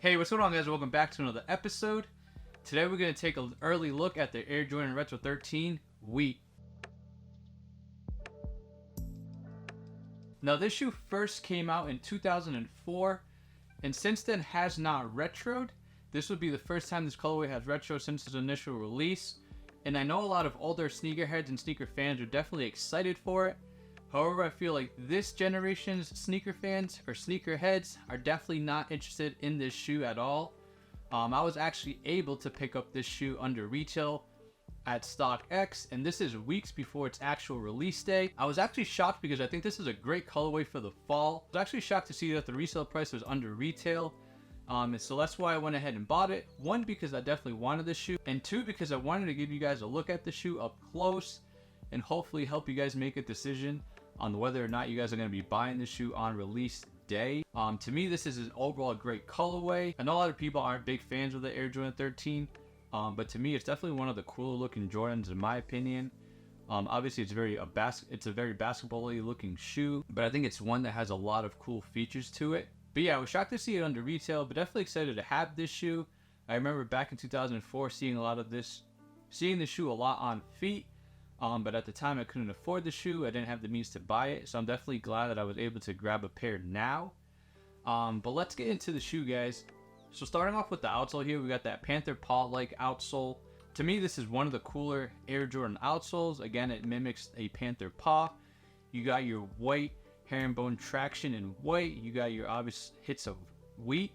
Hey, what's going on, guys? Welcome back to another episode. Today we're going to take an early look at the Air Jordan Retro 13 Wheat. Now, this shoe first came out in 2004, and since then has not retroed. This would be the first time this colorway has retro since its initial release, and I know a lot of older sneakerheads and sneaker fans are definitely excited for it. However, I feel like this generation's sneaker fans or sneakerheads are definitely not interested in this shoe at all. I was actually able to pick up this shoe under retail at StockX, and this is weeks before its actual release day. I was actually shocked because I think this is a great colorway for the fall. I was actually shocked to see that the resale price was under retail. And so that's why I went ahead and bought it. One, because I definitely wanted this shoe, and two, because I wanted to give you guys a look at the shoe up close and hopefully help you guys make a decision on whether or not you guys are going to be buying this shoe on release day. To me, this is an overall great colorway. I know a lot of people aren't big fans of the Air Jordan 13, but to me, it's definitely one of the cooler looking Jordans in my opinion. Obviously, it's a very basketball-y looking shoe, but I think it's one that has a lot of cool features to it. But yeah, I was shocked to see it under retail, but definitely excited to have this shoe. I remember back in 2004 seeing the shoe a lot on feet. But at the time I couldn't afford the shoe. I didn't have the means to buy it, so I'm definitely glad that I was able to grab a pair now. But let's get into the shoe, guys. So starting off with the outsole here, we got that panther paw-like outsole. To me, this is one of the cooler Air Jordan outsoles. Again, it mimics a panther paw. You got your white herringbone traction in white. You got your obvious hits of wheat,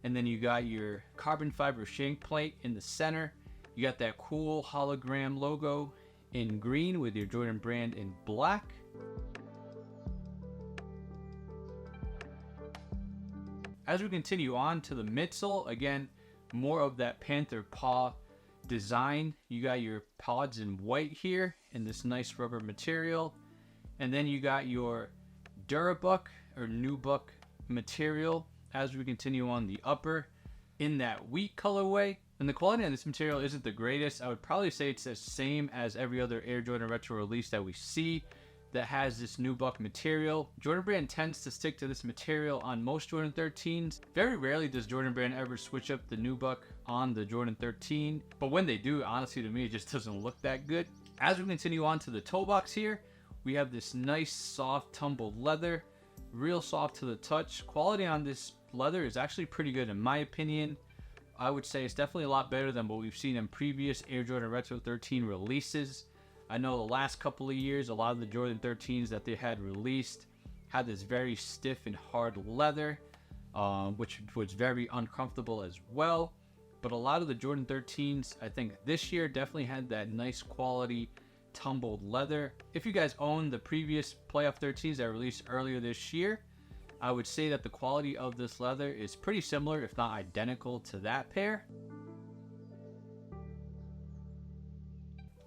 and then you got your carbon fiber shank plate in the center. You got that cool hologram logo in green with your Jordan brand in black. As we continue on to the midsole, again, more of that panther paw design. You got your pods in white here in this nice rubber material, and then you got your Durabuck or Nubuck material as we continue on the upper in that wheat colorway. And the quality on this material isn't the greatest. I would probably say it's the same as every other Air Jordan Retro release that we see that has this Nubuck material. Jordan Brand tends to stick to this material on most Jordan 13s. Very rarely does Jordan Brand ever switch up the Nubuck on the Jordan 13. But when they do, honestly, to me, it just doesn't look that good. As we continue on to the toe box here, we have this nice, soft, tumbled leather. Real soft to the touch. Quality on this leather is actually pretty good in my opinion. I would say it's definitely a lot better than what we've seen in previous Air Jordan Retro 13 releases. I know the last couple of years, a lot of the Jordan 13s that they had released had this very stiff and hard leather, which was very uncomfortable as well. But a lot of the Jordan 13s, I think this year definitely had that nice quality tumbled leather. If you guys own the previous Playoff 13s that released earlier this year, I would say that the quality of this leather is pretty similar, if not identical, to that pair.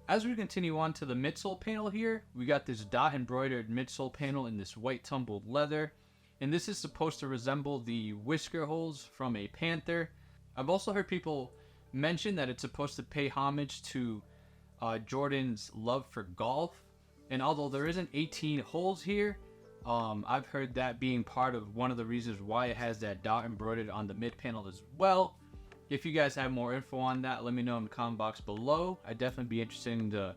As we continue on to the midsole panel here, we got this dot embroidered midsole panel in this white tumbled leather. And this is supposed to resemble the whisker holes from a panther. I've also heard people mention that it's supposed to pay homage to Jordan's love for golf. And although there isn't 18 holes here, I've heard that being part of one of the reasons why it has that dot embroidered on the mid panel as well. If you guys have more info on that, let me know in the comment box below. I'd definitely be interested to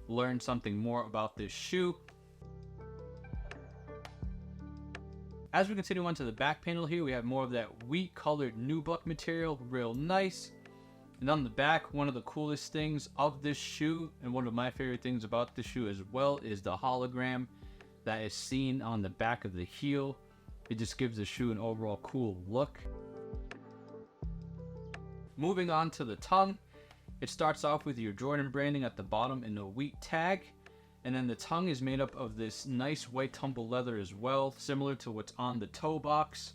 learn something more about this shoe. As we continue on to the back panel here, we have more of that wheat colored Nubuck material, real nice. And on the back, one of the coolest things of this shoe, and one of my favorite things about this shoe as well, is the hologram that is seen on the back of the heel. It just gives the shoe an overall cool look. Moving on to the tongue, it starts off with your Jordan branding at the bottom in the wheat tag, and then the tongue is made up of this nice white tumble leather as well, similar to what's on the toe box.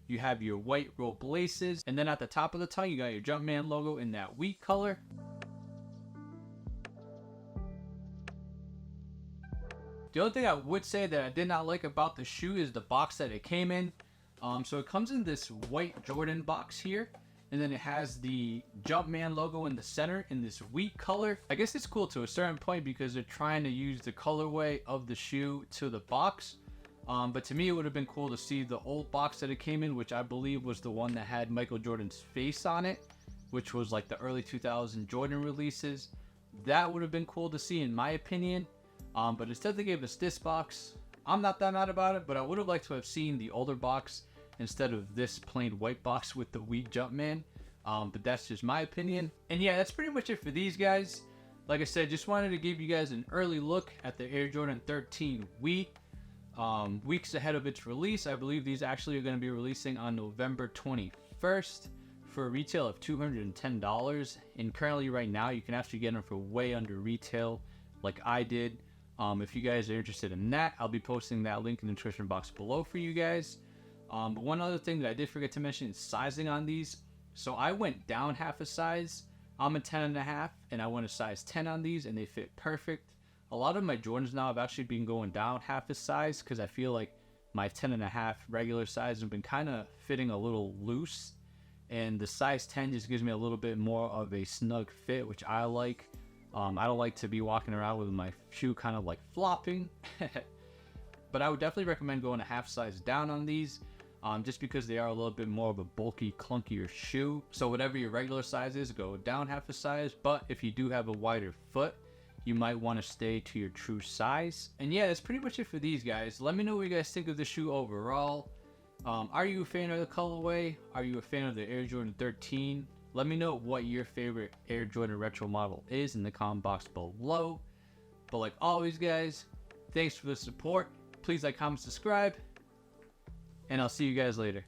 You have your white rope laces, and then at the top of the tongue you got your Jumpman logo in that wheat color. The only thing I would say that I did not like about the shoe is the box that it came in. So it comes in this white Jordan box here, and then it has the Jumpman logo in the center in this wheat color. I guess it's cool to a certain point because they're trying to use the colorway of the shoe to the box. But to me, it would have been cool to see the old box that it came in, which I believe was the one that had Michael Jordan's face on it, which was like the early 2000 Jordan releases. That would have been cool to see, in my opinion. But instead they gave us this box. I'm not that mad about it, but I would have liked to have seen the older box instead of this plain white box with the weak Jumpman. But that's just my opinion. And yeah, that's pretty much it for these guys. Like I said, just wanted to give you guys an early look at the Air Jordan 13 Wii. Weeks ahead of its release. I believe these actually are going to be releasing on November 21st for a retail of $210. And currently right now you can actually get them for way under retail like I did. If you guys are interested in that, I'll be posting that link in the description box below for you guys. But one other thing that I did forget to mention is sizing on these. So I went down half a size. I'm a 10.5 and I went a size 10 on these and they fit perfect. A lot of my Jordans now have actually been going down half a size because I feel like my 10.5 regular size have been kind of fitting a little loose. And the size 10 just gives me a little bit more of a snug fit, which I like. I don't like to be walking around with my shoe kind of like flopping. But I would definitely recommend going a half size down on these. Just because they are a little bit more of a bulky, clunkier shoe. So whatever your regular size is, go down half a size. But if you do have a wider foot, you might want to stay to your true size. And yeah, that's pretty much it for these guys. Let me know what you guys think of the shoe overall. Are you a fan of the colorway? Are you a fan of the Air Jordan 13? Let me know what your favorite Air Jordan retro model is in the comment box below. But like always guys, thanks for the support. Please like, comment, subscribe. And I'll see you guys later.